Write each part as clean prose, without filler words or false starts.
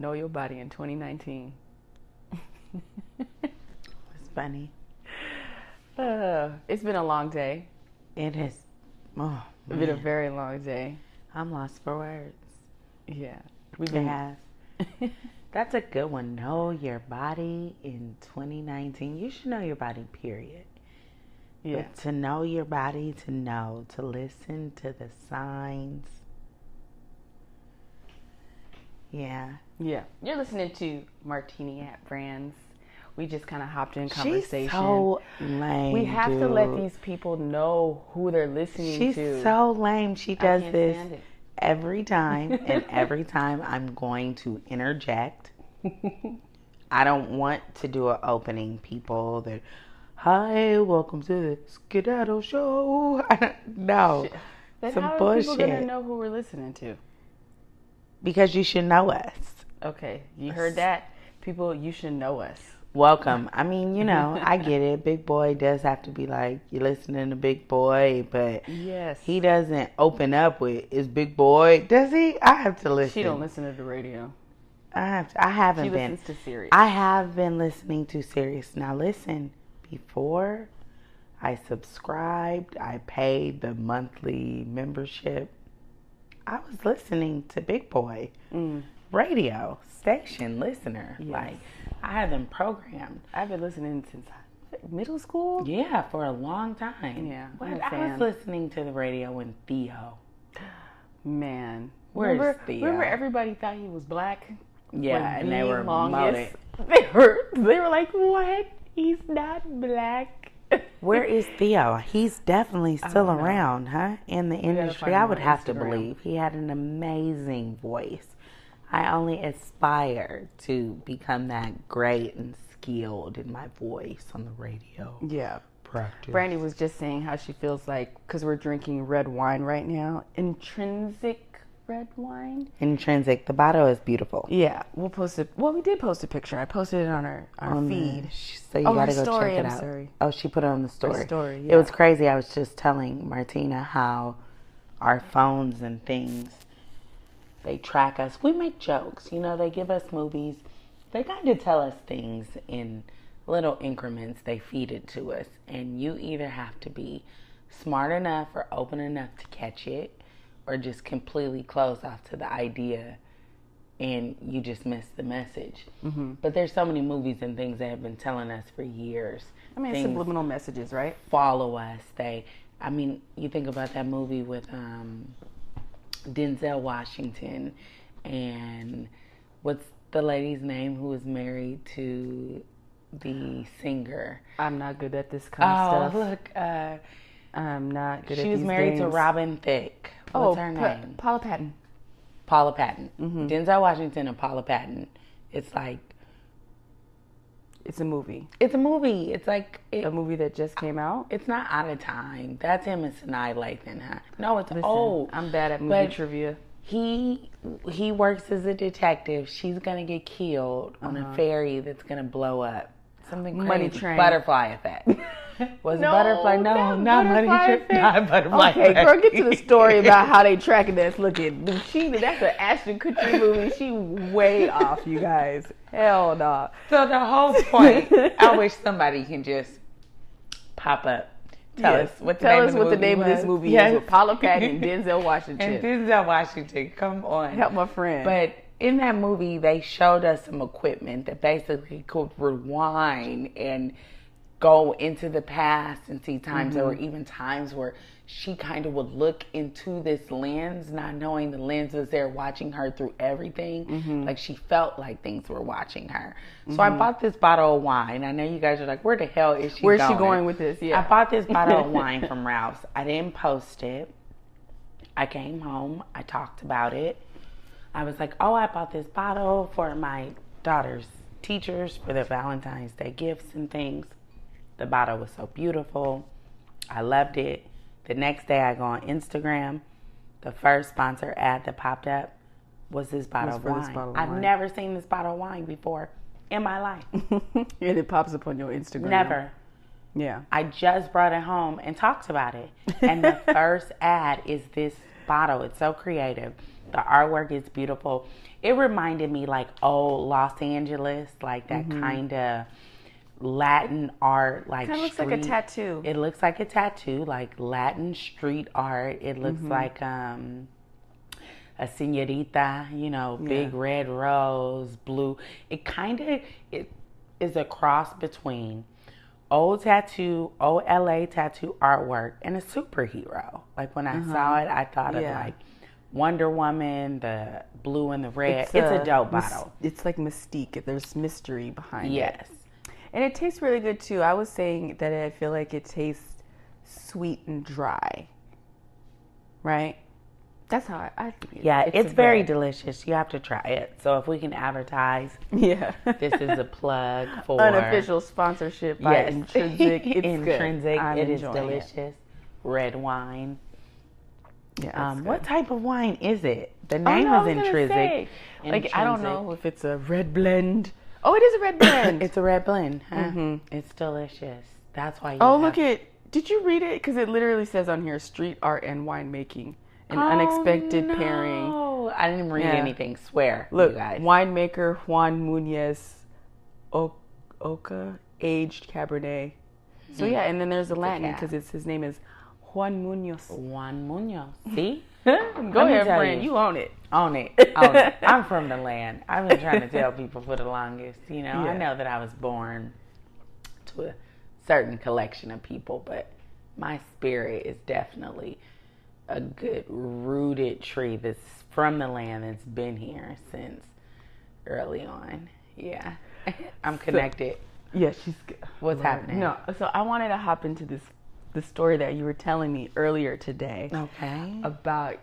Know your body in 2019. It's funny. It's been a long day. It is. Oh, It's been a very long day. I'm lost for words. Yeah. That's a good one. Know your body in 2019. You should know your body, period. Yeah. But to know your body, to listen to the signs. Yeah. Yeah. You're listening to Martini and Brandi. We just kind of hopped in conversation. She's so lame. We have to let these people know who they're listening to. She's so lame. She does this stand it. every time, and every time I'm going to interject. I don't want to do an opening, people. That, hi, welcome to the Skedaddle Show. No, Then some how bullshit. are people gonna know who we're listening to? Because you should know us. Okay, you heard that, people. You should know us. Welcome. I mean, I get it. Big Boy does have to be like, you're listening to Big Boy, but yes, he doesn't open up with, is Big Boy, does he? I have to listen. She don't listen to the radio. I haven't she been. Listens to Sirius. I have been listening to Sirius. Now listen, before I subscribed, I paid the monthly membership, I was listening to Big Boy. Radio station listener. Yes. Like, I had them programmed. I've been listening since middle school. Yeah, for a long time. Yeah, I was listening to the radio when Theo. Man, Where's Theo? Remember, everybody thought he was black. Yeah, and they were longest. They were like, "What? He's not black." Where is Theo? He's definitely still around, huh? In the industry, I would have to believe. He had an amazing voice. I only aspire to become that great and skilled in my voice on the radio. Yeah. Practice. Brandi was just saying how she feels like, because we're drinking red wine right now, intrinsic red wine. Intrinsic. The bottle is beautiful. Yeah. We'll post it. Well, we did post a picture. I posted it on our feed. So you gotta go story, check it I'm out. Sorry. Oh, she put it on the story. Our story, yeah. It was crazy. I was just telling Martina how our phones and things, they track us. We make jokes. They give us movies. They kind of tell us things in little increments. They feed it to us. And you either have to be smart enough or open enough to catch it, or just completely close off to the idea and you just miss the message. Mm-hmm. But there's so many movies and things that have been telling us for years. I mean, subliminal messages, right? Follow us. You think about that movie with Denzel Washington and what's the lady's name who was married to the singer? I'm not good at this kind of stuff. Oh, look. I'm not good at these She was married games. to Robin Thicke. What's her name? Paula Patton. Paula Patton. Mm-hmm. Denzel Washington and Paula Patton. It's like... It's a movie. It's a movie. It's like... a movie that just came out? It's not out of time. That's him and Sanaa Lathan, huh? No, it's Listen, old. I'm bad at movie trivia. He works as a detective. She's going to get killed on a ferry that's going to blow up. Something crazy. Money Train. Butterfly Effect. Was No, butterfly? No, not Money Train. Effect. Not Butterfly Okay, Effect. girl, get to the story about how they tracking us. Look at that's an Ashton Kutcher movie. She way off, you guys. Hell no. So the whole point, I wish somebody can just pop up. Tell us what the name of this movie is with Paula Patton and Denzel Washington. And Denzel Washington, come on. Help my friend. But in that movie, they showed us some equipment that basically could rewind and go into the past and see times. There were even times where she kind of would look into this lens, not knowing the lens was there watching her through everything. Like she felt like things were watching her. So I bought this bottle of wine. I know you guys are like, where the hell is she going? Where's she going with this? Yeah. I bought this bottle of wine from Ralph's. I didn't post it. I came home. I talked about it. I was like, oh, I bought this bottle for my daughter's teachers for their Valentine's Day gifts and things. The bottle was so beautiful. I loved it. The next day I go on Instagram. The first sponsor ad that popped up was this bottle of wine. I've never seen this bottle of wine before in my life. And it pops up on your Instagram. Never. Yeah. I just brought it home and talked about it. And the first ad is this bottle. It's so creative. The artwork is beautiful. It reminded me like old Los Angeles, like that kind of Latin art, like Kind of looks like a tattoo. It looks like a tattoo, like Latin street art. It looks like a señorita, big red rose, blue. It kind of it is a cross between old LA tattoo artwork and a superhero. Like when I saw it, I thought of like Wonder Woman, the blue and the red. It's a dope bottle. It's like mystique. There's mystery behind it. Yes. And it tastes really good too. I was saying that I feel like it tastes sweet and dry. Right? That's how I think. Yeah, it's very delicious. You have to try it. So if we can advertise, this is a plug for unofficial sponsorship by Intrinsic. It's Intrinsic. Good. It is delicious. Red wine. Yeah. What type of wine is it? The name is Intrinsic. Like I don't know if it's a red blend. Oh, it is a red blend. It's a red blend. Huh? It's delicious. That's why. Look at. Did you read it? Because it literally says on here, street art and winemaking. An unexpected pairing. Oh, I didn't read anything. Swear, look, you guys. Winemaker Juan Muñez Oca aged Cabernet. So and then there's a Latin because his name is Juan Muñoz. Juan Muñoz. See? Go ahead, friend. You own it. Own it. I'm from the land. I've been trying to tell people for the longest. I know that I was born to a certain collection of people, but my spirit is definitely a good rooted tree that's from the land that's been here since early on. Yeah. I'm connected. She's good. What's happening? No, so I wanted to hop into the story that you were telling me earlier today. Okay. About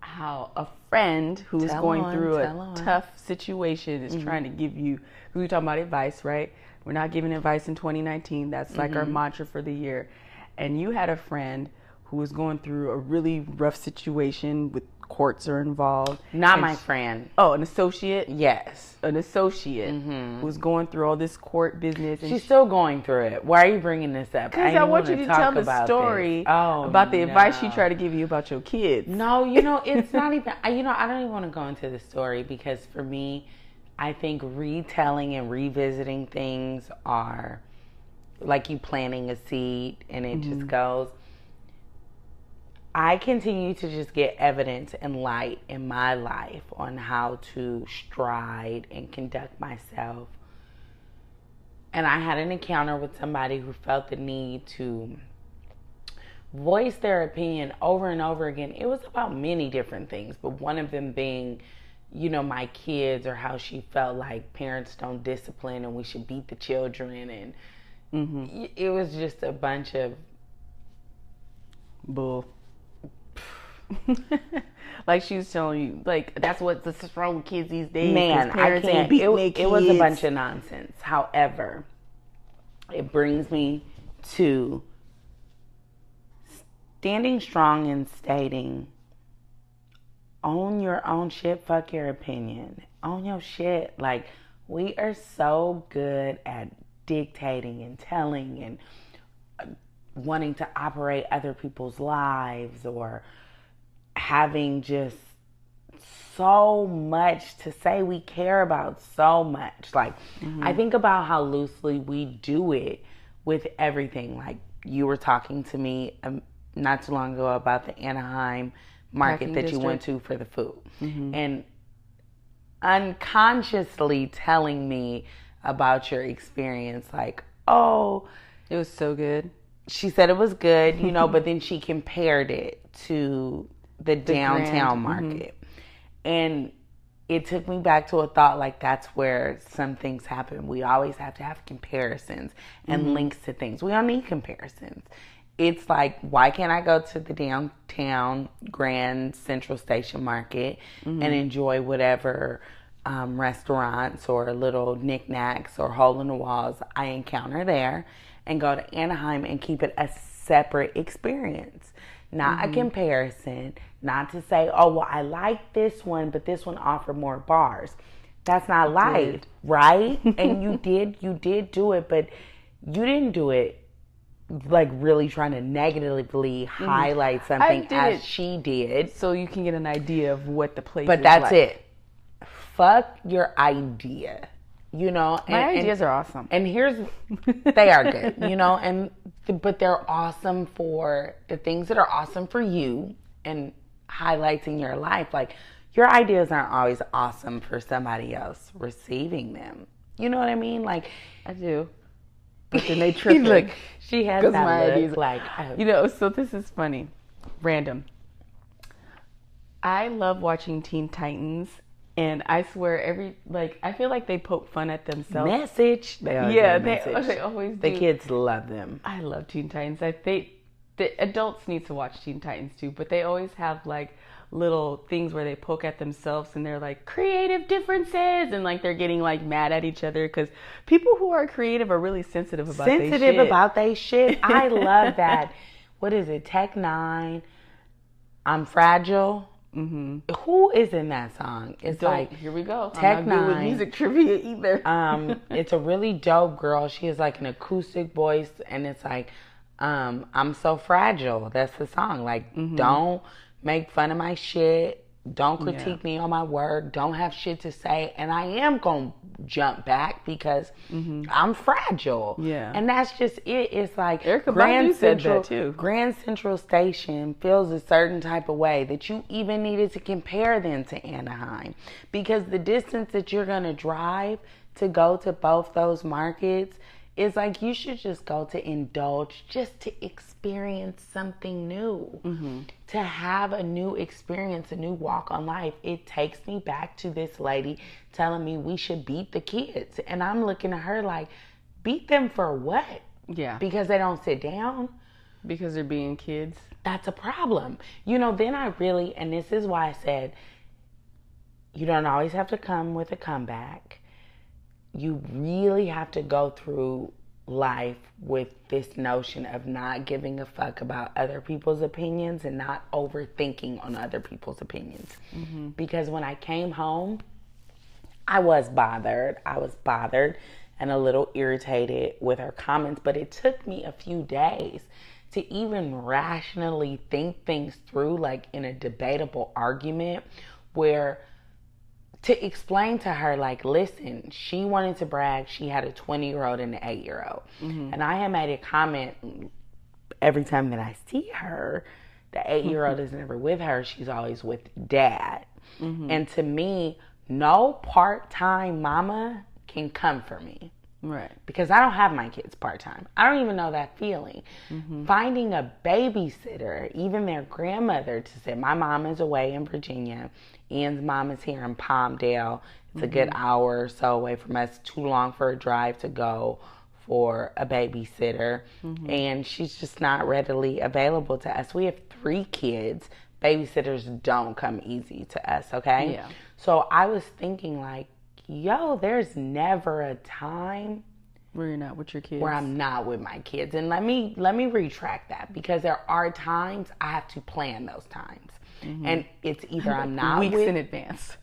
how a friend who's going through a tough situation is trying to give you, we were talking about advice, right? We're not giving advice in 2019. That's like our mantra for the year. And you had a friend who was going through a really rough situation with courts are involved. Not my friend. Oh, an associate? Yes. An associate who's going through all this court business. And she's still going through it. Why are you bringing this up? Because I want you to tell the story about the advice she tried to give you about your kids. No, it's not even, I don't even want to go into the story because for me, I think retelling and revisiting things are like you planting a seed and it just goes. I continue to just get evidence and light in my life on how to stride and conduct myself. And I had an encounter with somebody who felt the need to voice their opinion over and over again. It was about many different things, but one of them being, my kids, or how she felt like parents don't discipline and we should beat the children. And it was just a bunch of bull. Like she was telling you, like that's what's wrong with kids these days. Man, I can't. It was a bunch of nonsense. However, it brings me to standing strong and stating, own your own shit. Fuck your opinion. Own your shit. Like we are so good at dictating and telling and wanting to operate other people's lives or having just so much to say we care about so much. Like I think about how loosely we do it with everything. Like you were talking to me not too long ago about the Anaheim market that you went to for the food and unconsciously telling me about your experience. Like, oh, it was so good. She said it was good, but then she compared it to the downtown market. And it took me back to a thought like that's where some things happen. We always have to have comparisons and links to things. We don't need comparisons. It's like, why can't I go to the downtown Grand Central Station Market and enjoy whatever restaurants or little knickknacks or hole in the walls I encounter there, and go to Anaheim and keep it a separate experience, not a comparison, not to say, oh, well, I like this one, but this one offered more bars. That's not life, right? And you did do it, but you didn't do it like really trying to negatively highlight something as she did. So you can get an idea of what the place is But that's like. it. Fuck your idea. You know, my ideas are awesome. And they are good, you know, but they're awesome for the things that are awesome for you and highlights in your life. Like, your ideas aren't always awesome for somebody else receiving them. You know what I mean? Like, I do. But then they trip. Look, she has that my look, ideas, like, you know, so this is funny. Random. I love watching Teen Titans. And I swear, I feel like they poke fun at themselves. Message. They always do. The kids love them. I love Teen Titans. The adults need to watch Teen Titans too, but they always have like little things where they poke at themselves and they're like, creative differences, and like they're getting like mad at each other because people who are creative are really sensitive about their shit. I love that. What is it? Tech Nine. I'm Fragile. Mm-hmm. Who is in that song? It's like, here we go. Tech I'm not good with music trivia either. It's a really dope girl. She has like an acoustic voice, and it's like, I'm so fragile. That's the song. Like, don't make fun of my shit. Don't critique me on my work. Don't have shit to say. And I am going to jump back because I'm fragile. Yeah. And that's just it. It's like Grand Central, too. Grand Central Station feels a certain type of way that you even needed to compare them to Anaheim. Because the distance that you're going to drive to go to both those markets, it's like you should just go to indulge, just to experience something new, to have a new experience, a new walk on life. It takes me back to this lady telling me we should beat the kids. And I'm looking at her like, beat them for what? Yeah. Because they don't sit down? Because they're being kids? That's a problem. You know, then and this is why I said, you don't always have to come with a comeback. You really have to go through life with this notion of not giving a fuck about other people's opinions and not overthinking on other people's opinions. Because when I came home, I was bothered. And a little irritated with her comments, but it took me a few days to even rationally think things through, like in a debatable argument where to explain to her, like, listen, she wanted to brag she had a 20-year-old and an 8-year-old. And I had made a comment every time that I see her, the 8-year-old is never with her. She's always with dad. And to me, no part-time mama can come for me. Right. Because I don't have my kids part-time. I don't even know that feeling. Finding a babysitter, even their grandmother, to say, my mom is away in Virginia. Ian's mom is here in Palmdale. It's a good hour or so away from us. Too long for a drive to go for a babysitter. And she's just not readily available to us. We have 3 kids. Babysitters don't come easy to us, okay? Yeah. So I was thinking like, yo, there's never a time where you're not with your kids. Where I'm not with my kids. And let me retract that, because there are times I have to plan those times. And it's either I'm not weeks in advance.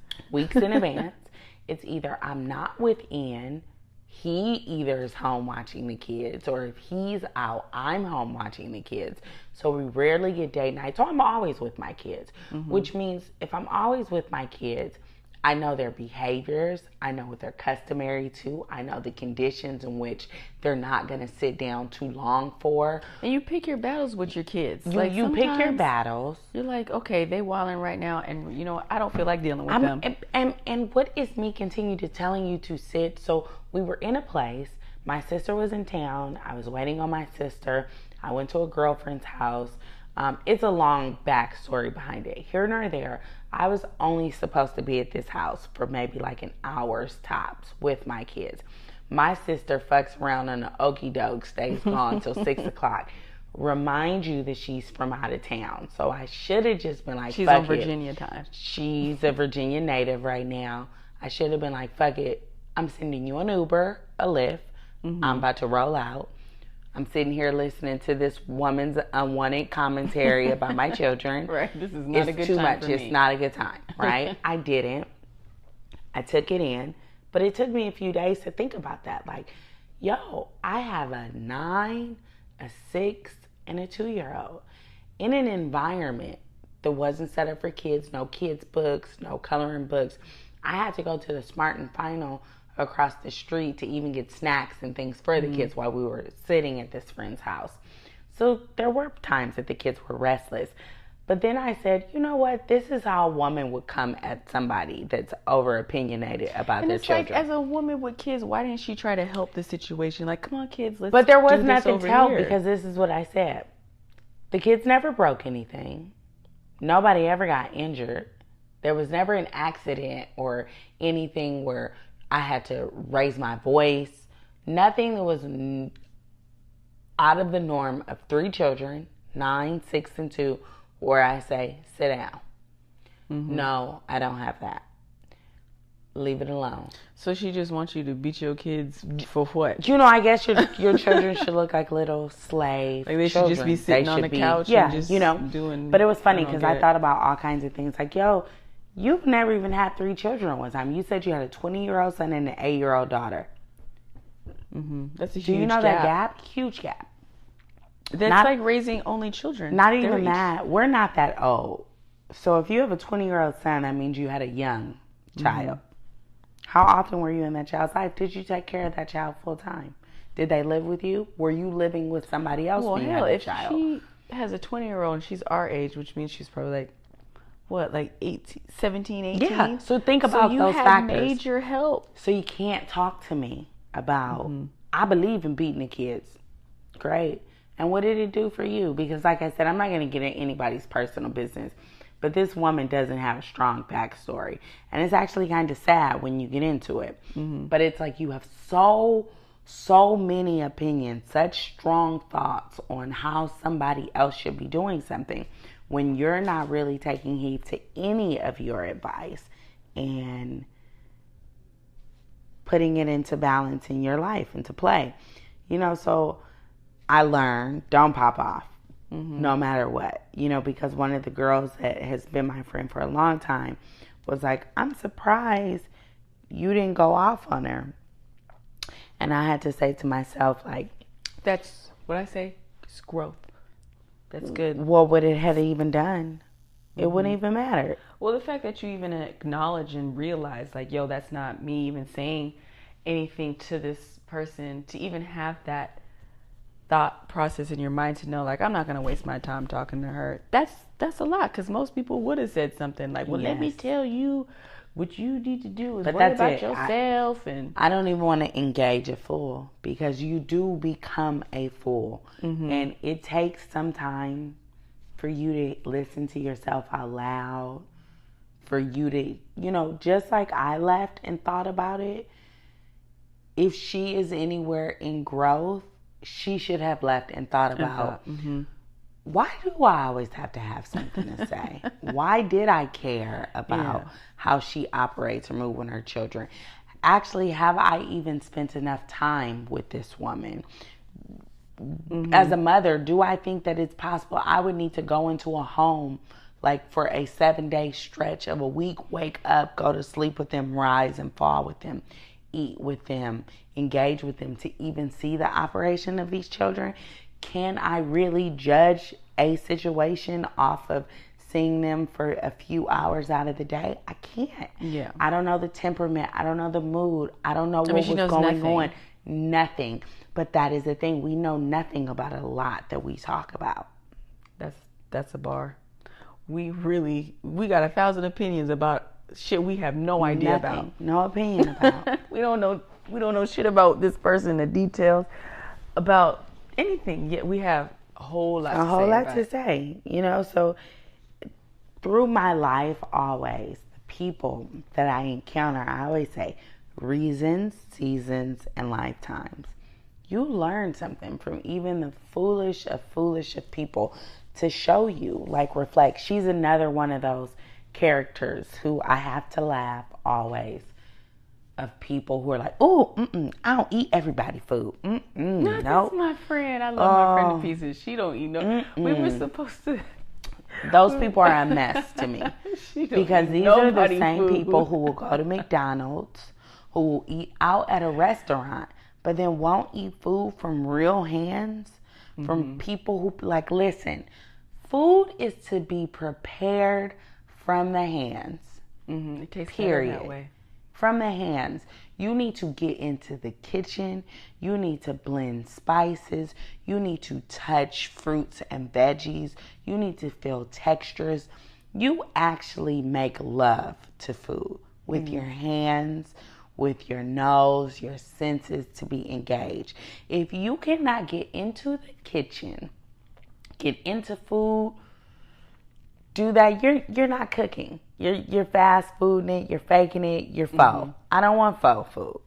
It's either I'm not with Ian, he either is home watching the kids, or if he's out, I'm home watching the kids. So we rarely get date night. So I'm always with my kids, which means if I'm always with my kids, I know their behaviors. I know what they're customary to. I know the conditions in which they're not going to sit down too long for. And you pick your battles with your kids. You pick your battles. You're like, okay, they wilding right now, and you know, I don't feel like dealing with them. And what is me continue to telling you to sit? So we were in a place. My sister was in town. I was waiting on my sister. I went to a girlfriend's house. It's a long backstory behind it. Here nor there, I was only supposed to be at this house for maybe like an hour's tops with my kids. My sister fucks around on the okie doke, stays gone till 6 o'clock. Remind you that she's from out of town. So I should have just been like, she's on Virginia time. She's a Virginia native right now. I should have been like, fuck it. I'm sending you an Uber, a Lyft. I'm about to roll out. I'm sitting here listening to this woman's unwanted commentary about my children. Right. This is not a good time. It's too much. For me. It's not a good time. Right. I didn't. I took it in. But it took me a few days to think about that. Like, yo, I have a 9, a 6, and a 2-year-old in an environment that wasn't set up for kids, no kids books, no coloring books. I had to go to the Smart and Final across the street to even get snacks and things for the kids while we were sitting at this friend's house. So there were times that the kids were restless. But then I said, you know what? This is how a woman would come at somebody that's over opinionated about their children. Like, as a woman with kids, why didn't she try to help the situation? Like, come on, kids, let's. But there was do nothing to help here. Because this is what I said. The kids never broke anything. Nobody ever got injured. There was never an accident or anything where I had to raise my voice. Nothing that was out of the norm of 3 children, 9, 6, and 2, where I say, sit down. No, I don't have that. Leave it alone. So she just wants you to beat your kids for what? You know, I guess your children should look like little slave Like they children. should just be sitting on the couch yeah, and just you know, doing. But it was funny because I thought about all kinds of things. Like, yo, you've never even had 3 children at one time. You said you had a 20-year-old son and an 8-year-old daughter. That's a huge gap. Do you know that gap? Huge gap. That's like raising only children. Not even that. We're not that old. So if you have a 20-year-old son, that means you had a young child. How often were you in that child's life? Did you take care of that child full time? Did they live with you? Were you living with somebody else when you had a child? She has a 20-year-old and she's our age, which means she's probably like, what, like 18, 17, 18? Yeah. So think about those factors. You had major help. So you can't talk to me about, I believe in beating the kids. Great. And what did it do for you? Because like I said, I'm not going to get into anybody's personal business. But this woman doesn't have a strong backstory. And it's actually kind of sad when you get into it. But it's like you have so many opinions, such strong thoughts on how somebody else should be doing something when you're not really taking heed to any of your advice and putting it into balance in your life, into play. You know, so I learned, don't pop off. No matter what, you know, because one of the girls that has been my friend for a long time was like, I'm surprised you didn't go off on her. And I had to say to myself, like, that's what I say, it's growth. That's good. What would it have even done? It wouldn't even matter. Well, the fact that you even acknowledge and realize, like, yo, that's not me even saying anything to this person, to even have that thought process in your mind to know, like, I'm not going to waste my time talking to her. That's a lot, because most people would have said something like, well, let me tell you what you need to do is worry about yourself. And I don't even want to engage a fool, because you do become a fool. And it takes some time for you to listen to yourself out loud, for you to, you know, just like I left and thought about it, if she is anywhere in growth, she should have left and thought about, why do I always have to have something to say? Why did I care about how she operates or moves with her children? Actually, have I even spent enough time with this woman? As a mother, do I think that it's possible I would need to go into a home like for a 7-day stretch of a week, wake up, go to sleep with them, rise and fall with them, eat with them, engage with them, to even see the operation of these children? Can I really judge a situation off of seeing them for a few hours out of the day? I can't. Yeah. I don't know the temperament. I don't know the mood. I don't know what was going on. Nothing. But that is the thing. We know nothing about a lot that we talk about. That's a bar. We got 1,000 opinions about shit we have no idea about. No opinion about. We don't know shit about this person, the details about anything. Yet we have a whole lot to say. You know, so through my life, always the people that I encounter, I always say reasons, seasons, and lifetimes. You learn something from even the foolish of people to show you, like, reflect. She's another one of those characters who I have to laugh always, of people who are like, oh, I don't eat everybody food. No, that's my friend. I love my friend to pieces. She don't eat no. We were supposed to. Those people are a mess to me, because these are the same people who will go to McDonald's, who will eat out at a restaurant, but then won't eat food from real hands, from people who, like, listen, food is to be prepared from the hands. It tastes period. Better that way. From the hands. You need to get into the kitchen. You need to blend spices. You need to touch fruits and veggies. You need to feel textures. You actually make love to food with your hands, with your nose, your senses to be engaged. If you cannot get into the kitchen, get into food, do that, you're not cooking. You're fast fooding it, you're faking it, you're faux. I don't want faux food.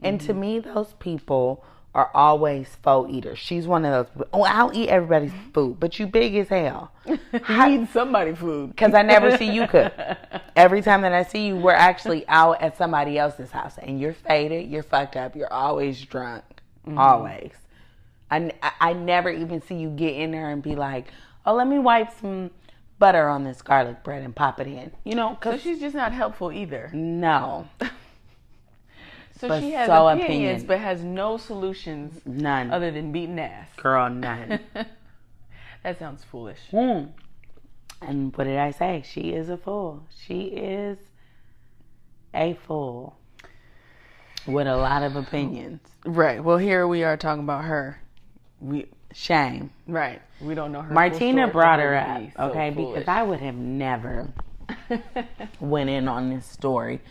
And to me, those people are always faux eaters. She's one of those. Oh, I'll eat everybody's food, but you big as hell. You eat somebody's food. Because I never see you cook. Every time that I see you, we're actually out at somebody else's house. And you're faded, you're fucked up, you're always drunk. Always. I never even see you get in there and be like, oh, let me wipe some butter on this garlic bread and pop it in. You know, so she's just not helpful either. No. So she has opinions, but has no solutions. None. Other than beating ass. Girl, none. That sounds foolish. And what did I say? She is a fool. She is a fool with a lot of opinions. Right. Well, here we are talking about her. Shame. Right. We don't know her. Martina brought her up, so okay? Foolish. Because I would have never went in on this story.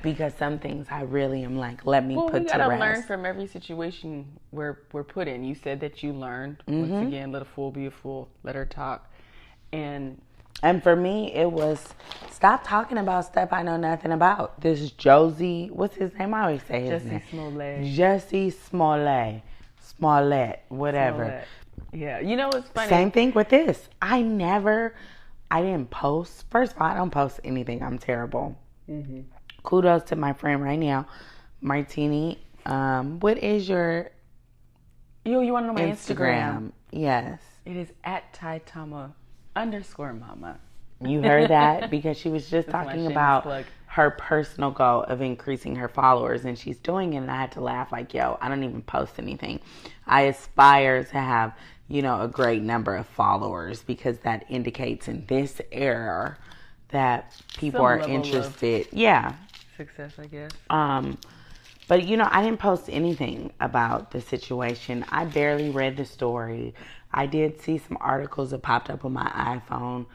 Because some things I really am like, let me put to rest. We gotta learn from every situation we're put in. You said that you learned. Once again, let a fool be a fool. Let her talk. And for me, it was stop talking about stuff I know nothing about. This Josie, what's his name? I always say his name. Jussie Smollett, whatever. Smollett. Yeah, you know what's funny? Same thing with this. I didn't post. First of all, I don't post anything. I'm terrible. Kudos to my friend right now, Martini. What is your you want to know my Instagram? Yes. It is @Taitama_mama. You heard that? Because she was just talking about her personal goal of increasing her followers, and she's doing it, and I had to laugh like, yo, I don't even post anything. I aspire to have, a great number of followers because that indicates in this era that people are interested. Yeah. Success, I guess. But I didn't post anything about the situation. I barely read the story. I did see some articles that popped up on my iPhone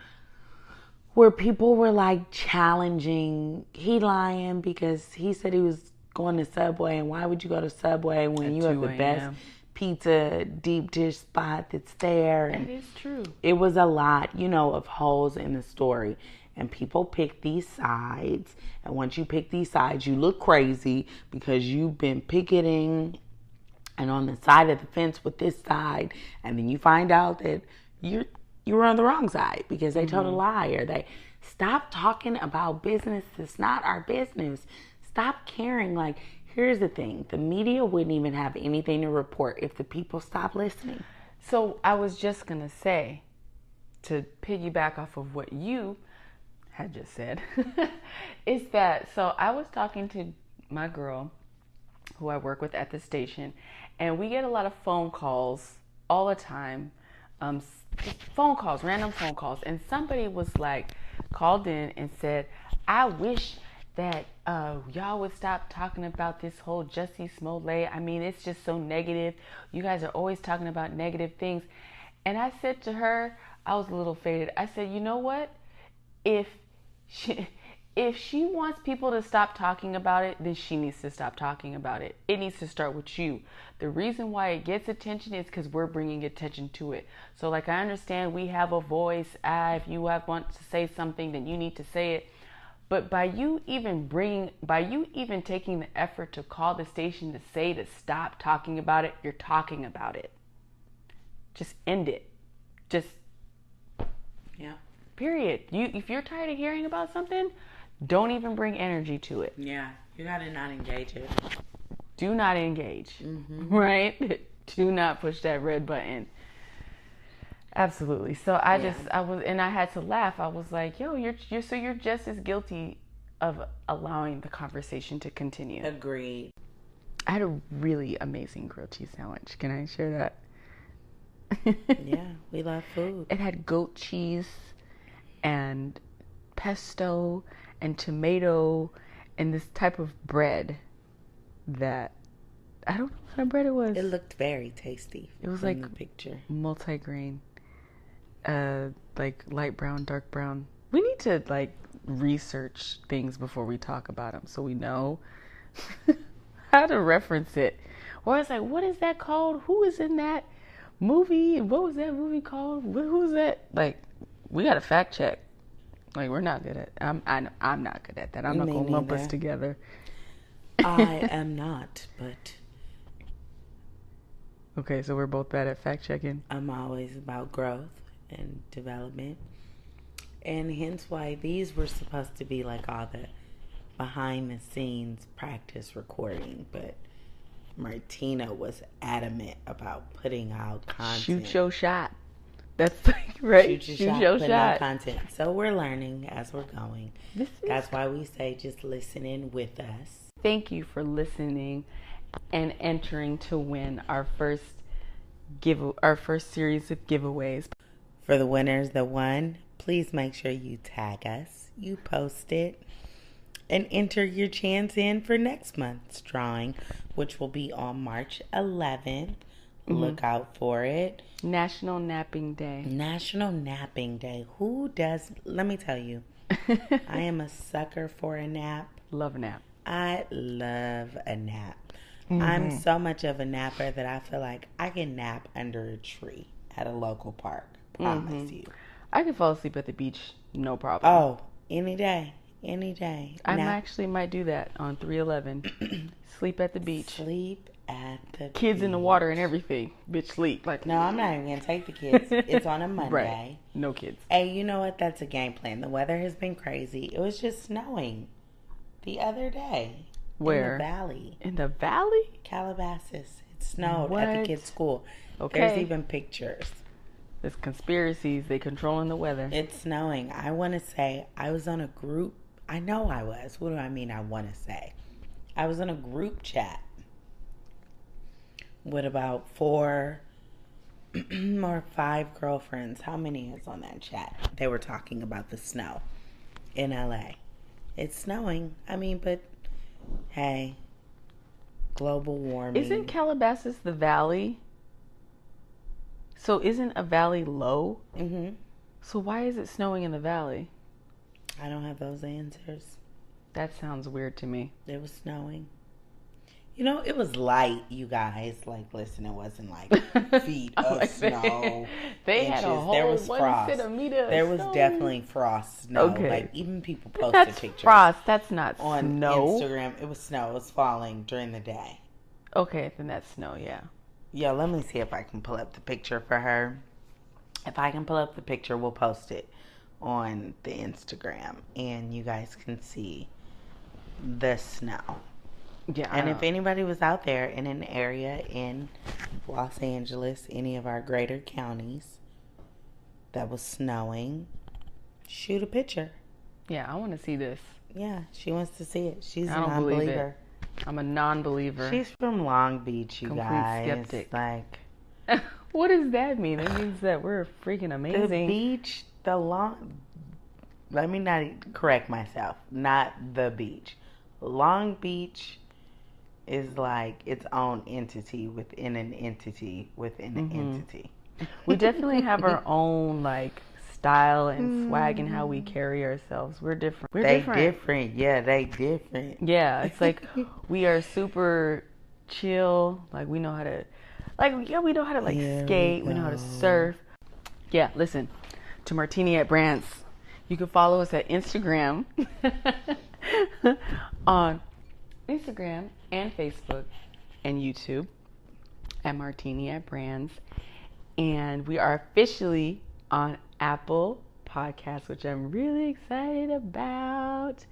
where people were like challenging, he lying because he said he was going to Subway, and why would you go to Subway when you have the best pizza deep dish spot that's there? That is true. It was a lot, of holes in the story. And people pick these sides. And once you pick these sides, you look crazy because you've been picketing and on the side of the fence with this side. And then you find out that you were on the wrong side because they told a lie, or they stop talking about business that's not our business. Stop caring. Like, here's the thing. The media wouldn't even have anything to report if the people stopped listening. So I was just going to say, to piggyback off of what you had just said, is that, so I was talking to my girl who I work with at the station, and we get a lot of phone calls all the time, random phone calls, and somebody was like, called in and said, I wish that y'all would stop talking about this whole Jussie Smollett. I mean, it's just so negative. You guys are always talking about negative things. And I said to her, I was a little faded, I said, you know what? If she wants people to stop talking about it, then she needs to stop talking about it. It needs to start with you. The reason why it gets attention is because we're bringing attention to it. So, like, I understand we have a voice. If you want to say something, then you need to say it. But by you even taking the effort to call the station to stop talking about it, you're talking about it. Just end it. Yeah. Period. If you're tired of hearing about something, don't even bring energy to it. Yeah, you gotta not engage it. Do not engage, right? Do not push that red button. Absolutely. So I had to laugh. I was like, yo, you're just as guilty of allowing the conversation to continue. Agreed. I had a really amazing grilled cheese sandwich. Can I share that? Yeah, we love food. It had goat cheese and pesto and tomato and this type of bread that I don't know what kind of bread it was. It looked very tasty. It was like the picture. Multi-grain, like light brown, dark brown. We need to like research things before we talk about them so we know how to reference it. Or I was like, what is that called? Who is in that movie? And what was that movie called? Who's that? Like, we got to fact check. Like, we're not good at. I'm not good at that. I'm not gonna lump us together. I am not, but. Okay, so we're both bad at fact checking. I'm always about growth and development. And hence why these were supposed to be like all the behind the scenes practice recording. But Martina was adamant about putting out content. Shoot your shot. That's like, right? Shoot your shot. Content. So we're learning as we're going. That's why we say just listen in with us. Thank you for listening and entering to win our first series of giveaways. For the winners that won, please make sure you tag us, you post it, and enter your chance in for next month's drawing, which will be on March 11th. Look out for it. National Napping Day. National Napping Day. Who does? Let me tell you, I am a sucker for a nap. Love a nap. I love a nap. I'm so much of a napper that I feel like I can nap under a tree at a local park. Promise you. I can fall asleep at the beach, no problem. Oh, any day. Any day. I actually might do that on 311. Sleep at the beach. Sleep at the kids beach. In the water and everything. Bitch, sleep. Like, no, I'm not even going to take the kids. It's on a Monday. Right. No kids. Hey, you know what? That's a game plan. The weather has been crazy. It was just snowing the other day. Where? In the valley. In the valley? Calabasas. It snowed at the kids' school. Okay. There's even pictures. There's conspiracies. They controlling the weather. It's snowing. I want to say I was on a group. I know I was. What do I mean I want to say? I was in a group chat with about 4 or 5 girlfriends. How many is on that chat? They were talking about the snow in LA. It's snowing. I mean, but hey, global warming. Isn't Calabasas the valley? So isn't a valley low? Mm-hmm. So why is it snowing in the valley? I don't have those answers. That sounds weird to me. It was snowing. You know, it was light, you guys. Like, listen, it wasn't like feet of snow. They had a whole there was 1 frost. centimeter. There was definitely frost snow. Okay. Like, even people posted That's pictures. Frost. That's not on snow. Instagram. It was snow. It was falling during the day. Okay, then that's snow, yeah. Yeah, let me see if I can pull up the picture for her. If I can pull up the picture, we'll post it on the Instagram. And you guys can see the snow. Yeah. And if anybody was out there in an area in Los Angeles, any of our greater counties that was snowing, shoot a picture. Yeah, I want to see this. Yeah, she wants to see it. She's a I don't believe non-believer. I'm a non-believer. She's from Long Beach, you guys. Skeptic. Like, what does that mean? That means that we're freaking amazing. the beach, let me not correct myself. Not the beach. Long Beach is like its own entity within an entity within an entity. We definitely have our own like style and swag and how we carry ourselves. We're different. They different. Yeah, they different. Yeah, it's like we are super chill. Like we know how to, we know how to skate. We know how to surf. Yeah, listen to Martini at Brand's. You can follow us at Instagram, on Instagram and Facebook and YouTube at Martini at Brand's. And we are officially on Apple Podcasts, which I'm really excited about.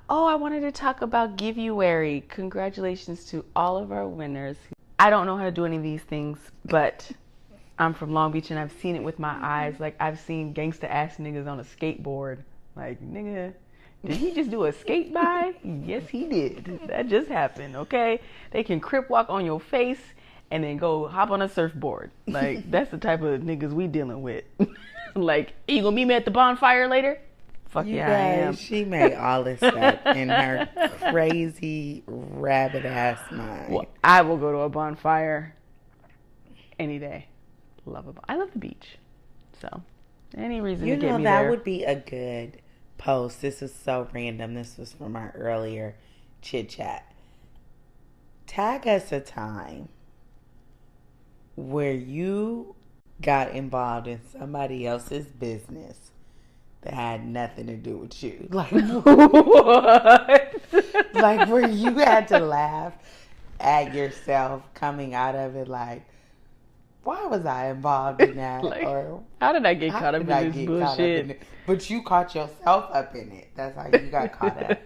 Oh, I wanted to talk about giveaway. Congratulations to all of our winners. I don't know how to do any of these things, but I'm from Long Beach and I've seen it with my eyes. Like, I've seen gangsta ass niggas on a skateboard. Like, nigga, did he just do a skate by? Yes, he did. That just happened, okay? They can crip walk on your face and then go hop on a surfboard. Like, that's the type of niggas we dealing with. Like, you gonna meet me at the bonfire later? Fuck yeah, I am. She made all this up in her crazy rabbit ass mind. Well, I will go to a bonfire any day. I love the beach. So, any reason to get me there. That would be a good post. This was so random. This was from our earlier chit chat. Tag us a time where you got involved in somebody else's business that had nothing to do with you. Like, what? Like, where you had to laugh at yourself coming out of it, like, why was I involved in that? Like, or how did I get caught up in this bullshit? But you caught yourself up in it. That's how you got caught up.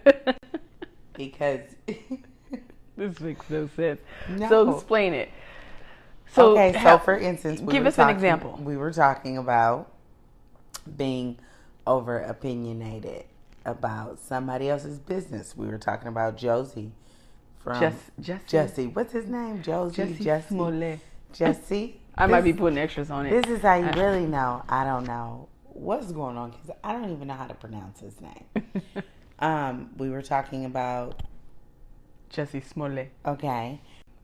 Because this makes no sense. No. So explain it. So, okay, so for instance, give us an example. We were talking about being over opinionated about somebody else's business. We were talking about Josie from Jesse. What's his name? Jesse Smollett. Jesse. I might be putting extras on it. This is how you really know. I don't know what's going on because I don't even know how to pronounce his name. We were talking about Jesse Smollett. Okay.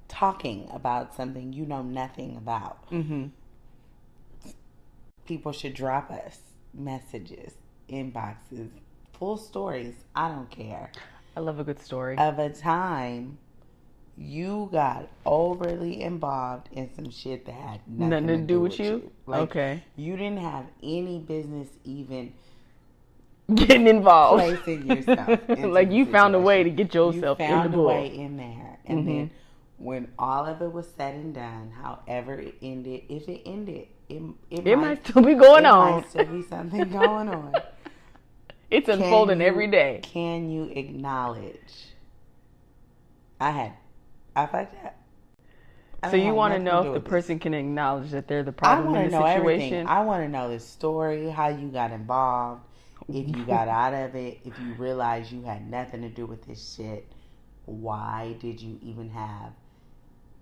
Talking about something you know nothing about. Mm-hmm. People should drop us messages, inboxes, full stories. I don't care. I love a good story. Of a time you got overly involved in some shit that had nothing to do with you. Like, okay. You didn't have any business even getting involved. Placing yourself like you found a way to get yourself in the found a bull. way in there. And then when all of it was said and done, however it ended, if it ended, it might still be going on. It might still be something going on. It's unfolding every day. Can you acknowledge? I fucked up. So you want to know if the person can acknowledge that they're the problem in the situation? Everything. I want to know the story, how you got involved, if you got out of it, if you realized you had nothing to do with this shit. Why did you even have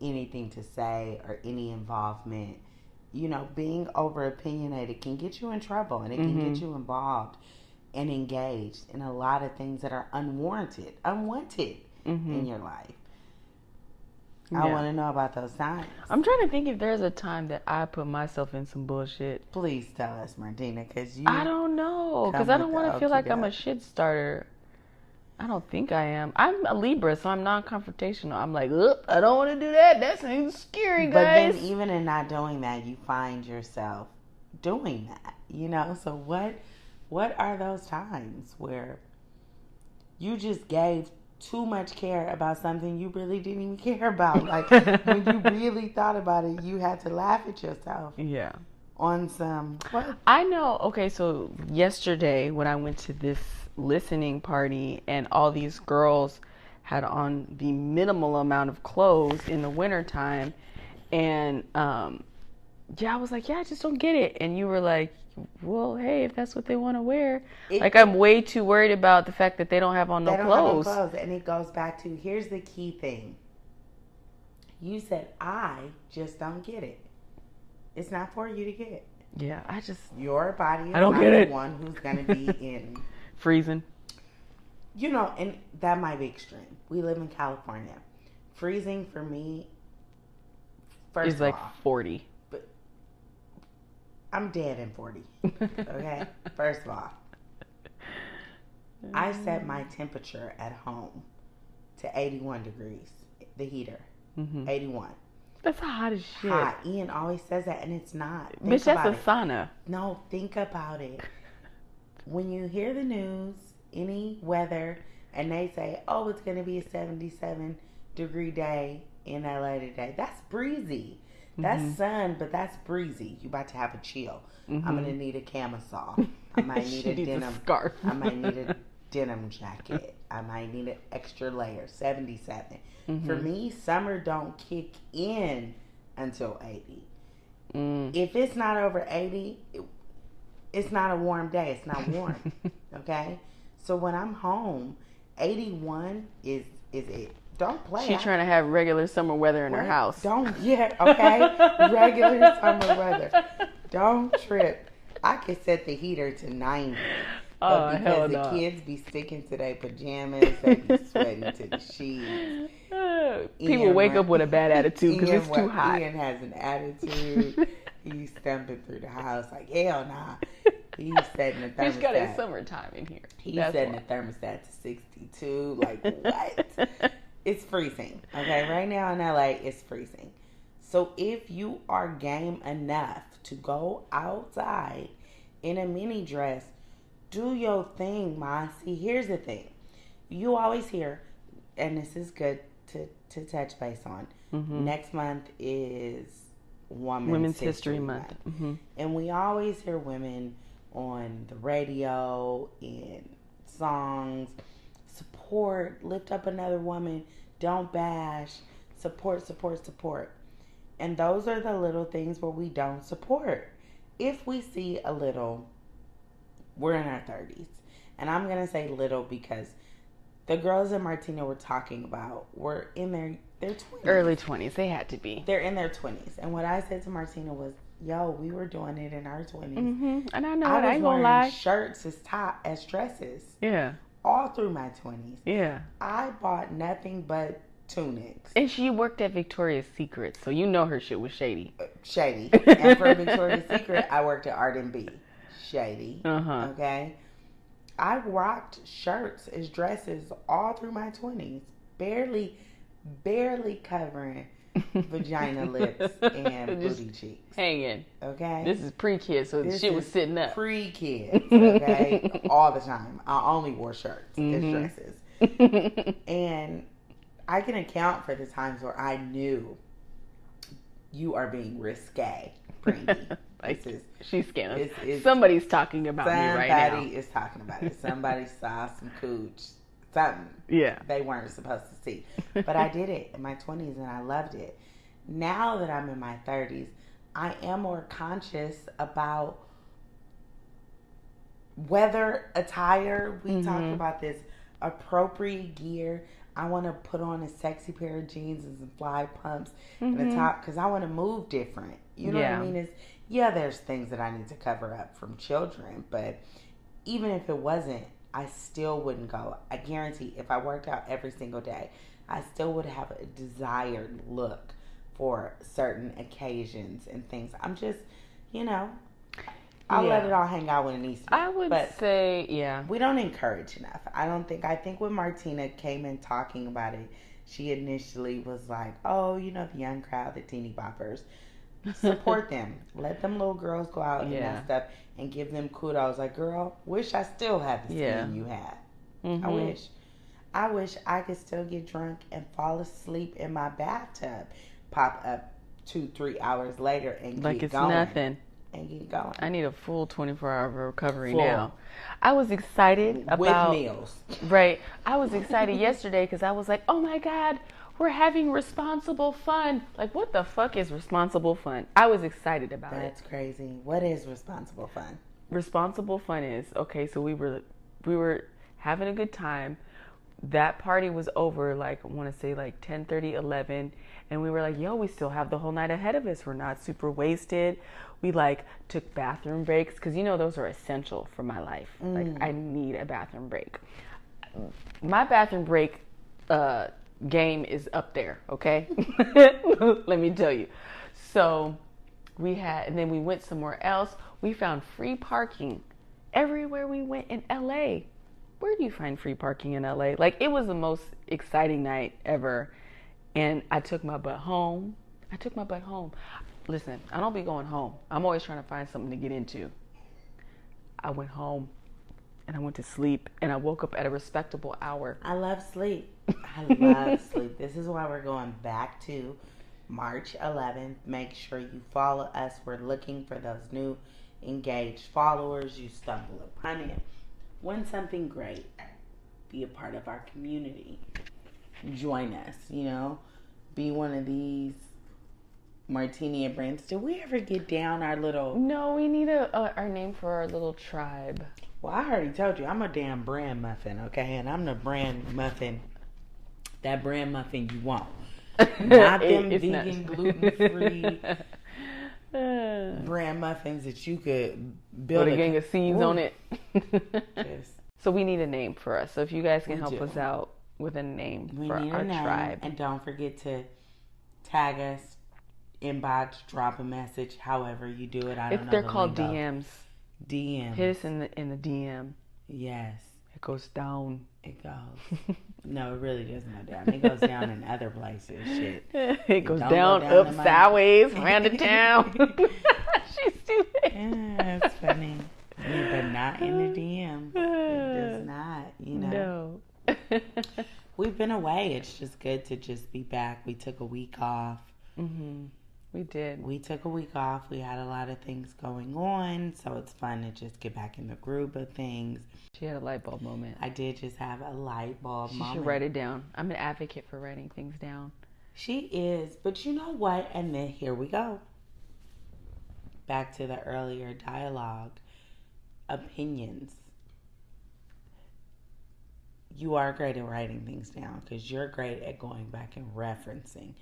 anything to say or any involvement? You know, being over opinionated can get you in trouble, and it can get you involved and engaged in a lot of things that are unwanted in your life. I want to know about those times. I'm trying to think if there's a time that I put myself in some bullshit. Please tell us, Martina, because I don't know, because I don't want to feel like I'm a shit starter. I don't think I am. I'm a Libra, so I'm non-confrontational. I'm like, I don't want to do that. That seems scary, guys. But then even in not doing that, you find yourself doing that, you know? So what are those times where you just gave too much care about something you really didn't even care about? Like, when you really thought about it, you had to laugh at yourself. Yeah. On some... What? I know. Okay, so yesterday when I went to this listening party and all these girls had on the minimal amount of clothes in the wintertime, and I was like, I just don't get it. And you were like, well, hey, if that's what they want to wear. Like, I'm way too worried about the fact that they don't have on no clothes. And it goes back to, here's the key thing. You said, I just don't get it. It's not for you to get. Yeah, your body is I don't not get the it. one who's going to be in... freezing. You know, and that might be extreme. We live in California. Freezing for me, is like 40. But I'm dead in 40. Okay? First of all, I set my temperature at home to 81 degrees. The heater. 81. That's hot as shit. Hot. Ian always says that, and it's not. Bitch, that's a sauna. No, think about it. When you hear the news, any weather, and they say, oh, it's going to be a 77 degree day in LA today. That's breezy. That's sun, but that's breezy. You about to have a chill. I'm going to need a camisole. I might need a denim scarf. I might need a denim jacket. I might need an extra layer. 77. For me, summer don't kick in until 80. If it's not over 80, it's not a warm day. It's not warm. Okay? So when I'm home, 81 is it. don't play. She's trying to have regular summer weather in her house. Regular summer weather. Don't trip. I could set the heater to 90. But because the kids be sticking to their pajamas, they be sweating to the sheets. People wake up with a bad attitude because it's too hot. Ian has an attitude. He's stumping through the house like, hell nah. He's setting the thermostat. He's got his summertime in here. He's setting the thermostat to 62. Like, what? It's freezing. Okay, right now in LA, it's freezing. So if you are game enough to go outside in a mini dress, do your thing, Ma. See, here's the thing. You always hear, and this is good to touch base on. Mm-hmm. Next month is Women's History Month. Mm-hmm. And we always hear women on the radio, in songs, support, lift up another woman, don't bash, support, support, support. And those are the little things where we don't support. If we see a little, we're in our 30s. And I'm going to say little because the girls that Martina were talking about were in their 20s. Early 20s. They had to be. They're in their 20s. And what I said to Martina was, yo, we were doing it in our 20s. Mm-hmm. And I know I ain't gonna lie. Shirts as dresses. Yeah. All through my 20s. Yeah. I bought nothing but tunics. And she worked at Victoria's Secret, so you know her shit was shady. Shady. And for Victoria's Secret, I worked at R&B. Shady. Uh-huh. Okay? I rocked shirts as dresses all through my 20s. Barely covering vagina, lips, and booty cheeks. Hanging. Okay? This is pre-kids, so the shit was sitting up. Pre-kids, okay? All the time. I only wore shirts as dresses. And I can account for the times where I knew you are being risque, Brandi. She's scamming. Somebody's talking about me right now. Somebody is talking about it. Somebody saw some cooch. Something. Yeah. They weren't supposed to see. But I did it in my 20s and I loved it. Now that I'm in my 30s, I am more conscious about weather, attire. We talked about this. Appropriate gear. I want to put on a sexy pair of jeans and some fly pumps and a top because I want to move different. You know what I mean? There's things that I need to cover up from children, but even if it wasn't, I still wouldn't go. I guarantee if I worked out every single day, I still would have a desired look for certain occasions and things. I'm just, I'll let it all hang out when it needs to be. I would say, we don't encourage enough. I think when Martina came in talking about it, she initially was like, oh, the young crowd, the teeny boppers. Support them. Let them little girls go out and that stuff and give them kudos. Like, girl, wish I still had the skin you had. Mm-hmm. I wish I could still get drunk and fall asleep in my bathtub, pop up 2-3 hours later and like get it's going. nothing. And get going. I need a full 24-hour recovery now. I was excited about with meals. Right. I was excited yesterday because I was like, oh my God, we're having responsible fun. Like, what the fuck is responsible fun? I was excited about That's crazy. What is responsible fun? Responsible fun is, okay, so we were having a good time. That party was over, like, I want to say, like, 10:30, 11. And we were like, yo, we still have the whole night ahead of us. We're not super wasted. We, like, took bathroom breaks. Because, those are essential for my life. Like, I need a bathroom break. My bathroom break game is up there, okay? Let me tell you. So and then we went somewhere else. We found free parking everywhere we went in LA. Where do you find free parking in LA? Like, it was the most exciting night ever. And I took my butt home. Listen, I don't be going home. I'm always trying to find something to get into. I went home and I went to sleep and I woke up at a respectable hour. I love sleep. This is why we're going back to March 11th. Make sure you follow us. We're looking for those new engaged followers. You stumble upon it. Win something great. Be a part of our community. Join us, Be one of these Martini and Brandi. Did we ever get down our little... No, we need our name for our little tribe. Well, I already told you, I'm a damn brand muffin, okay? And I'm the brand muffin that bran muffin you want. Not them vegan, gluten-free bran muffins that you could build with a gang of seeds on it. So we need a name for us. So if you guys can help us out with a name for our tribe. And don't forget to tag us, inbox, drop a message, however you do it. I don't know. If they're called DMs. DMs. Hit us in the DM. Yes. It goes down. It goes. No, it really doesn't go down. It goes down in other places. Shit. It goes down, up, sideways, round the town. She's stupid. Yeah, it's funny. But not in the DM. It does not, you know. No. We've been away. It's just good to just be back. We took a week off. Mm-hmm. We did. We took a week off. We had a lot of things going on, so it's fun to just get back in the groove of things. She had a light bulb moment. I did just have a light bulb moment. She should write it down. I'm an advocate for writing things down. She is, but you know what? And then here we go. Back to the earlier dialogue. Opinions. You are great at writing things down because you're great at going back and referencing.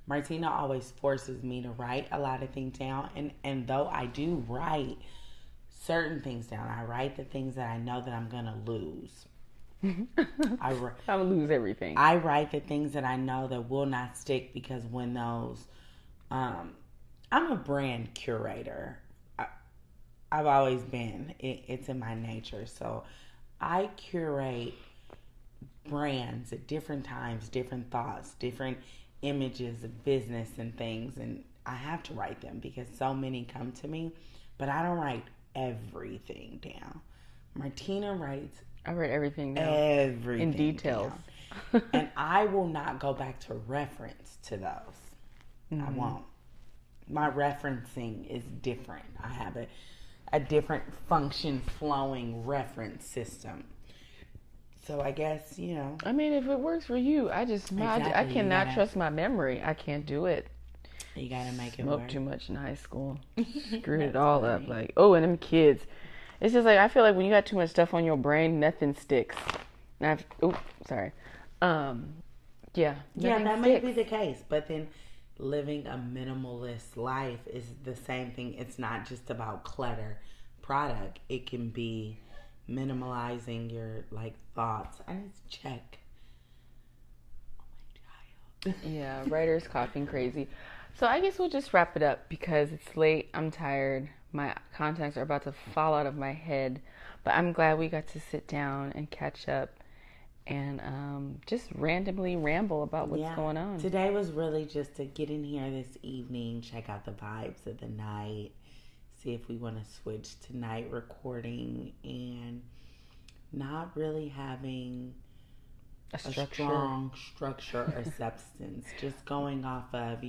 Martina always forces me to write a lot of things down, and though I do write certain things down, I write the things that I know that I'm going to lose. I would lose everything. I write the things that I know that will not stick because when those... I'm a brand curator. I've always been. It's in my nature. So I curate brands at different times, different thoughts, different images of business and things, and I have to write them because so many come to me, but I don't write everything down. Martina writes. I write everything down. Everything in details. And I will not go back to reference to those. Mm-hmm. I won't. My referencing is different. I have a different function flowing reference system. So I guess, you know. I mean, if it works for you, I cannot trust my memory. I can't do it. You gotta make it work. Smoked too much in high school. Screwed it all up. Like, and them kids. It's just like, I feel like when you got too much stuff on your brain, nothing sticks. Sorry. Yeah, that may be the case. But then living a minimalist life is the same thing. It's not just about clutter product. It can be minimalizing your thoughts. I need to check. Oh my child. Yeah, writer's coughing crazy. So I guess we'll just wrap it up because it's late. I'm tired. My contacts are about to fall out of my head. But I'm glad we got to sit down and catch up and just randomly ramble about what's going on. Today was really just to get in here this evening, check out the vibes of the night, see if we want to switch to night recording, and not really having a strong structure or substance. Just going off of,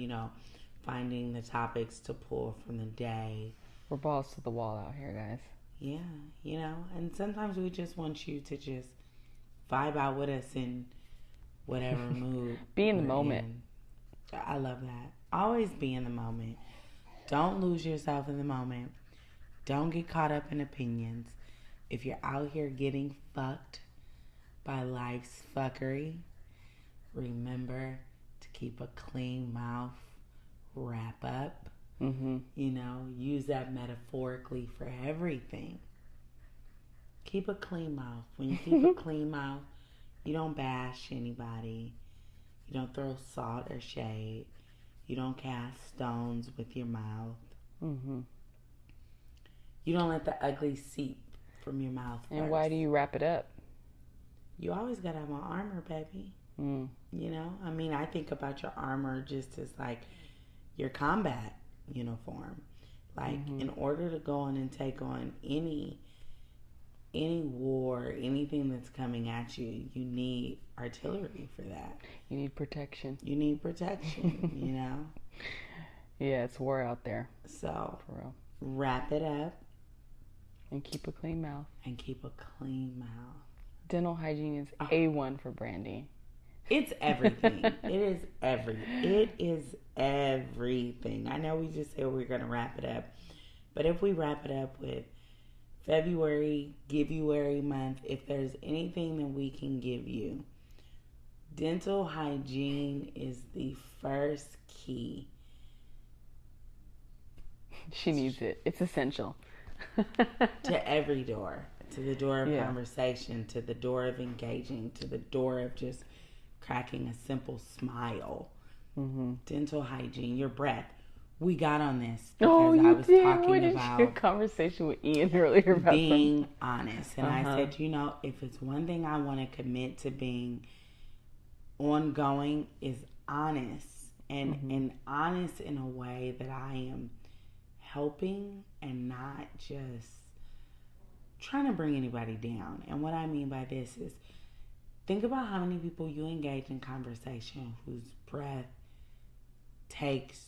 finding the topics to pull from the day. We're balls to the wall out here, guys. Yeah, and sometimes we just want you to just vibe out with us in whatever mood. Be in the moment. I love that. Always be in the moment. Don't lose yourself in the moment. Don't get caught up in opinions. If you're out here getting fucked by life's fuckery, remember to keep a clean mouth. Wrap up. Mm-hmm. Use that metaphorically for everything. Keep a clean mouth. When you keep a clean mouth, you don't bash anybody. You don't throw salt or shade. You don't cast stones with your mouth. Mm-hmm. You don't let the ugly seep from your mouth first. And why do you wrap it up? You always got to have on armor, baby. Mm. I think about your armor just as your combat uniform. In order to go on and take on any war, anything that's coming at you, you need artillery for that. You need protection. Yeah, it's war out there. So, for real. Wrap it up. And keep a clean mouth. Dental hygiene is A1 for Brandi. It's everything. It is everything. I know we just said we're going to wrap it up. But if we wrap it up with February, Giveaway month, if there's anything that we can give you, Dental hygiene is the first key. She needs it. It's essential. To every door. To the door of conversation, to the door of engaging, to the door of just cracking a simple smile. Mm-hmm. Dental hygiene, your breath. We got on this because I was talking about your conversation with Ian earlier about being honest. And I said, if it's one thing I want to commit to being ongoing is honest. And honest in a way that I am helping and not just trying to bring anybody down. And what I mean by this is, think about how many people you engage in conversation whose breath takes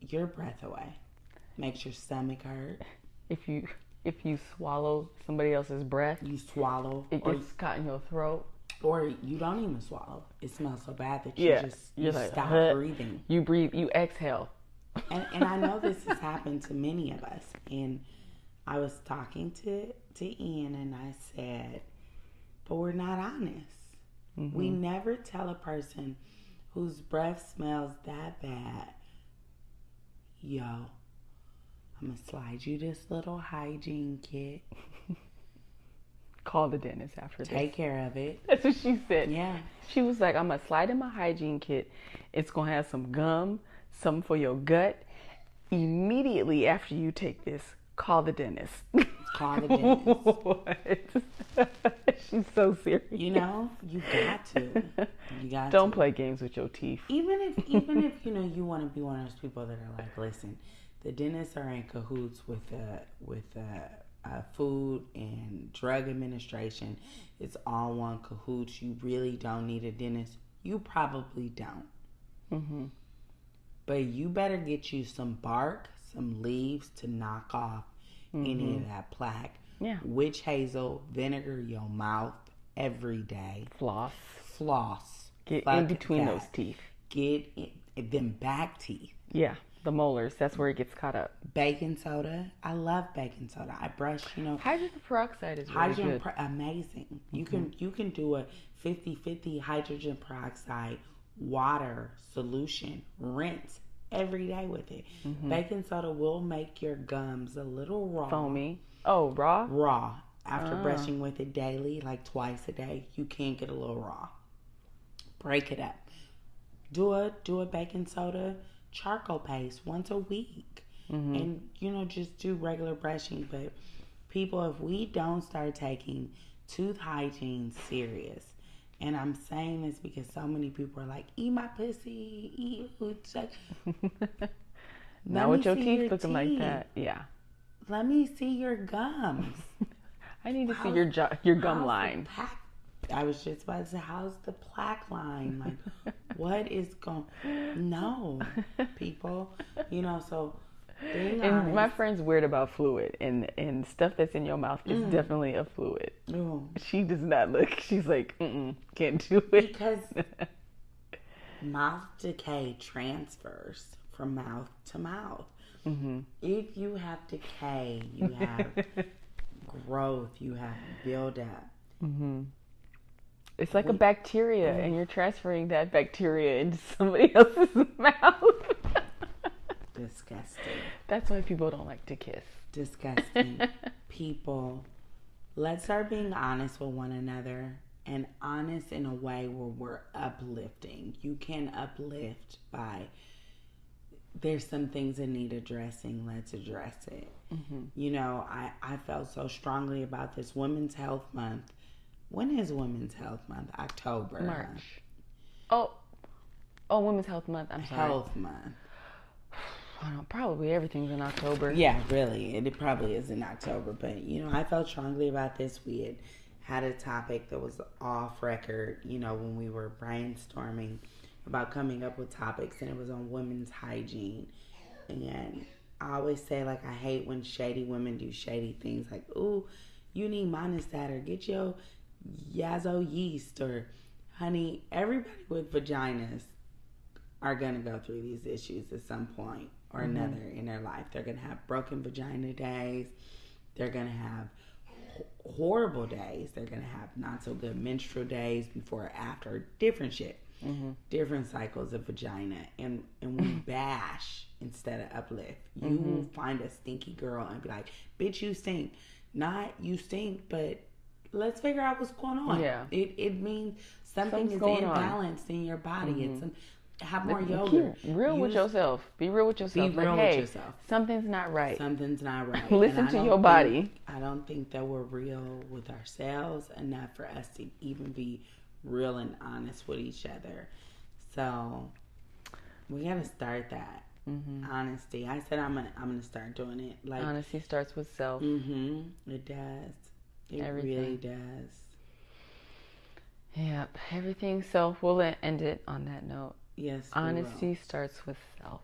your breath away, makes your stomach hurt. If you swallow somebody else's breath, you swallow, it gets caught in your throat, or you don't even swallow. It smells so bad that you like, stop breathing. You breathe, you exhale. And I know this has happened to many of us. And I was talking to Ian and I said, but we're not honest. Mm-hmm. We never tell a person whose breath smells that bad, yo, I'm going to slide you this little hygiene kit. Call the dentist after this. Take care of it. That's what she said. Yeah. She was like, I'm going to slide in my hygiene kit. It's going to have some gum, something for your gut. Immediately after you take this, call the dentist. Call the dentist. What? She's so serious. You know, you got to. Don't play games with your teeth. Even if you want to be one of those people that are like, listen, the dentists are in cahoots with Food and Drug Administration. It's all one cahoots. You really don't need a dentist. You probably don't. Mm-hmm. But you better get you some bark, some leaves to knock off any of that plaque. Yeah. Witch hazel, vinegar your mouth every day. Floss. Get in between those teeth. Get them back teeth. Yeah, the molars. That's where it gets caught up. Baking soda. I love baking soda. I brush, Hydrogen peroxide is really good. Amazing. You can do a 50-50 hydrogen peroxide water solution. Rinse every day with it. Mm-hmm. Baking soda will make your gums a little raw. Foamy. Oh, raw? Raw. After brushing with it daily, like twice a day, you can get a little raw. Break it up. Do a baking soda charcoal paste once a week. Mm-hmm. And, just do regular brushing. But people, if we don't start taking tooth hygiene serious, and I'm saying this because so many people are like, eat my pussy, Not with your teeth looking like that. Yeah. Let me see your gums. I need to see your gum line. I was just about to say, how's the plaque line? Like, what is going? No, people. So being honest. My friend's weird about fluid, and stuff that's in your mouth is definitely a fluid. She does not look. She's like, can't do it because mouth decay transfers from mouth to mouth. Mm-hmm. If you have decay, you have growth, you have buildup. Mm-hmm. It's like a bacteria, and you're transferring that bacteria into somebody else's mouth. Disgusting. That's why people don't like to kiss. Disgusting. People, let's start being honest with one another, and honest in a way where we're uplifting. You can uplift by, there's some things that need addressing. Let's address it. Mm-hmm. I felt so strongly about this Women's Health Month. When is Women's Health Month? October. March. Oh, Women's Health Month. I'm sorry. Health Month. I don't know, probably everything's in October. Yeah, really. It probably is in October. But, I felt strongly about this. We had a topic that was off record, when we were brainstorming about coming up with topics, and it was on women's hygiene. And I always say, like, I hate when shady women do shady things, like, ooh, you need monostat, or get your Yazo yeast, or honey, everybody with vaginas are going to go through these issues at some point or another in their life. They're going to have broken vagina days. They're going to have horrible days. They're going to have not so good menstrual days, before, after, different shit. Different cycles of vagina. And we bash instead of uplift. You will find a stinky girl and be like, bitch, you stink. Not you stink, but let's figure out what's going on. Yeah. It means something is imbalanced in your body. Have more yoga. Real with yourself. Be real with yourself. Be real with yourself. Something's not right. Something's not right. Listen to your body. I don't think that we're real with ourselves enough for us to even be real and honest with each other. So we got to start that. Honesty. I said I'm gonna start doing it. Like, honesty starts with self. It does. It really does. Yep, everything. So we'll end it on that note. Yes, honesty starts with self.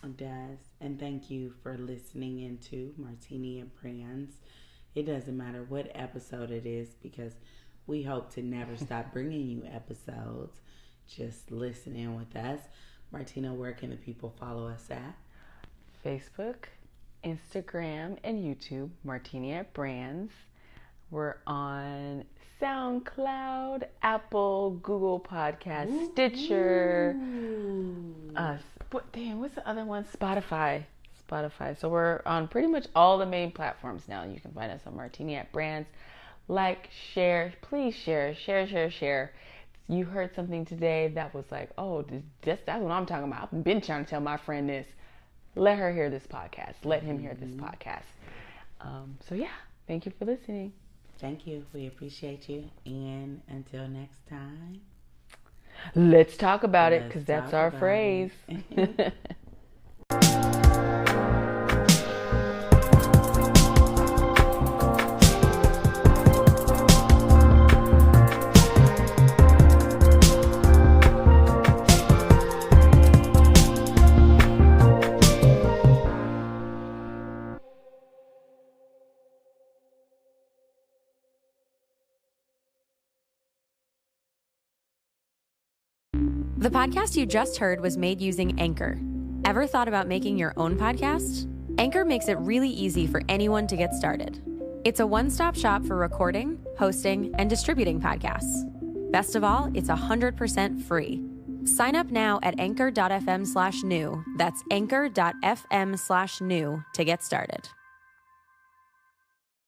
It does. And thank you for listening into Martini and Brands. It doesn't matter what episode it is, because we hope to never stop bringing you episodes. Just listen in with us. Martina, where can the people follow us at? Facebook, Instagram, and YouTube, Martini and Brands. We're on SoundCloud, Apple, Google Podcasts, Stitcher. What's the other one? Spotify. So we're on pretty much all the main platforms now. You can find us on Martini at Brands. Like, share, please share. You heard something today that was like, oh, that's what I'm talking about. I've been trying to tell my friend this. Let her hear this podcast. Let him hear this podcast. So yeah, thank you for listening. Thank you. We appreciate you. And until next time, let's talk about it, because that's our phrase. The podcast you just heard was made using Anchor. Ever thought about making your own podcast? Anchor makes it really easy for anyone to get started. It's a one-stop shop for recording, hosting, and distributing podcasts. Best of all, it's 100% free. Sign up now at anchor.fm/new. That's anchor.fm/new to get started.